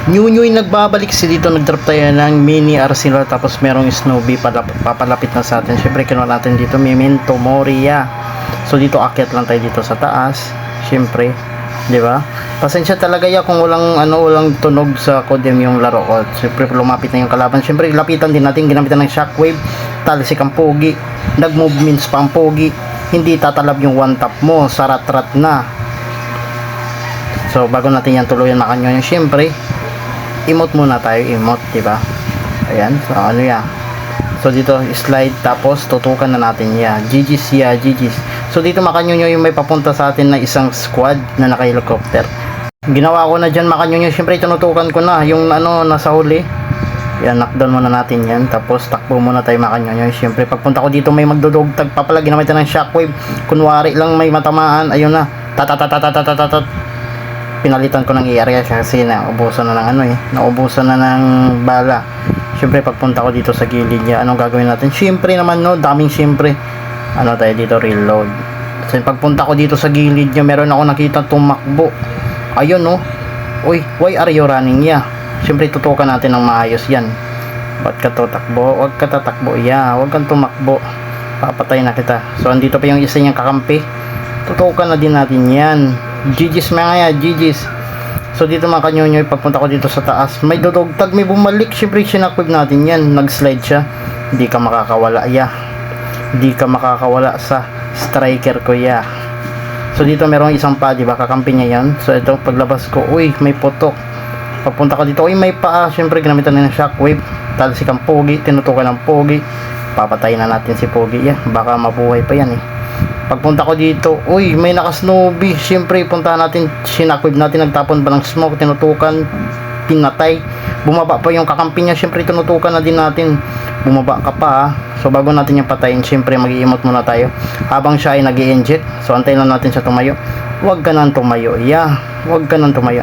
Nyunyuy nagbabalik si dito, nagdrop tayo ng mini Arsenal tapos merong Snowy papalapit na sa atin. Syempre kinuha natin dito Memento Moria. So dito akyat lang tayo dito sa taas. Syempre, 'di ba? Pasensya talaga ya kung walang tunog sa Codem yung laro ko. Syempre lumapit na yung kalaban. Syempre lapitan din natin, ginamitan ng shockwave, talsik ang pogi, nag-movements pa ang pogi. Hindi tatalab yung one tap mo, sarat-rat na. So bago natin yan tuluyan makanyo, syempre emote muna tayo, emote, diba? Ayan, so ano ya. So dito slide tapos tutukan na natin ya. GG's ya, GG's. So dito makanyonyo yung may papunta sa atin na isang squad na naka-helicopter. Ginawa ko na diyan makanyonyo, syempre tinutukan ko na yung nasa huli. Yan, knockdown muna natin yan. Tapos takbo muna tayo makanyonyo. Syempre pagpunta ko dito may magdudugtag pa pala, ginamit ng shockwave. Kunwari lang may matamaan, ayun na. Tatatatatatatatat. Pinalitan ko ng area kasi naubusan na ng naubusan na ng bala. Syempre pagpunta ko dito sa gilid niya, anong gagawin natin? Syempre naman daming syempre. Tayo dito, reload. Kasi pagpunta ko dito sa gilid niya, meron ako nakita tumakbo. Ayun Uy, why are you running ya? Syempre tutukan natin ng maayos yan. Ba't ka tatakbo? Huwag ka tatakbo huwag kang tumakbo. Papatay na kita. So andito pa yung isa niyang kakampi. Tutukan na din natin yan. GG's mga GG's. So dito mga kanyonyo, pagpunta ko dito sa taas, may dudugtag, may bumalik. Syempre sinakwib natin yan, nag-slide siya. Hindi ka makakawala hindi ka makakawala sa striker ko So dito merong isang pa, diba, kakampi niya yan. So ito paglabas ko, uy may putok. Pagpunta ko dito, uy may paa. Syempre ginamitan na ng shockwave, talsik ang pogi, tinutukan ng pogi. Papatayin na natin si pogi baka mabuhay pa yan Pagpunta ko dito, uy, may naka-Snowy. Siyempre, puntahan natin, sinakwib natin, nagtapon pa ng smoke, tinutukan, pinatay. Bumaba pa yung kakampi niya, siyempre, tinutukan na din natin. Bumaba ka pa, So, bago natin yung patayin, siyempre, mag-i-emote muna tayo. Habang siya ay nag-i-inject, so, antayin lang natin siya tumayo. Huwag ka nang tumayo, huwag ka nang tumayo.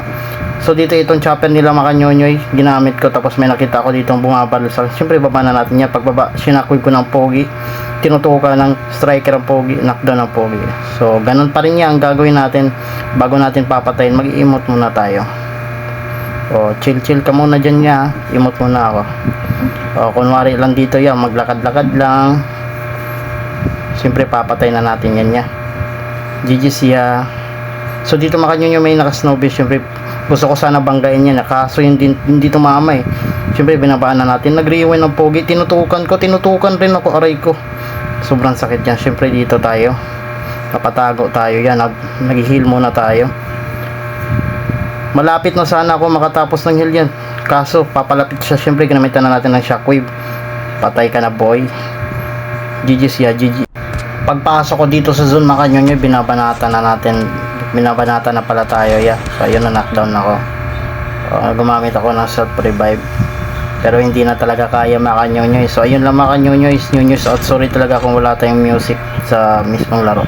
So, dito itong chopper nila makanyonyoy, ginamit ko, tapos may nakita ko dito bumabalsal. Siyempre, baba na natin yan. Pagbaba, sinakwib ko ng pogi. Tinutukan ng striker ang pogi, knockdown ng pogi. So, ganun pa rin yan ang gagawin natin bago natin papatayin. Mag-i-emote muna tayo. O, chill ka muna dyan emote muna ako. O, kunwari lang dito maglakad-lakad lang. Siyempre, papatay na natin yan GG's So, dito makanyonyo may naka-snowbase. Siyempre, gusto ko sana banggain yan kaso hindi tumama Siyempre, binabaan na natin. Nag-rewind ng pogi. Tinutukan rin ako. Aray ko. Sobrang sakit yan. Siyempre, dito tayo. Napatago tayo nag-heal muna tayo. Malapit na sana ako makatapos ng heal yan. Kaso, papalapit siya. Siyempre, ginamitan na natin ng shockwave. Patay ka na, boy. GG's GG. Pagpasok ko dito sa zone makanyonyo, binabanata na pala tayo So, ayun na, knockdown ako. Gumamit ako ng self revive. Pero hindi na talaga kaya makanyonyo. So ayun lang makanyonyo, news out. Sorry talaga kung wala tayong music sa mismong laro.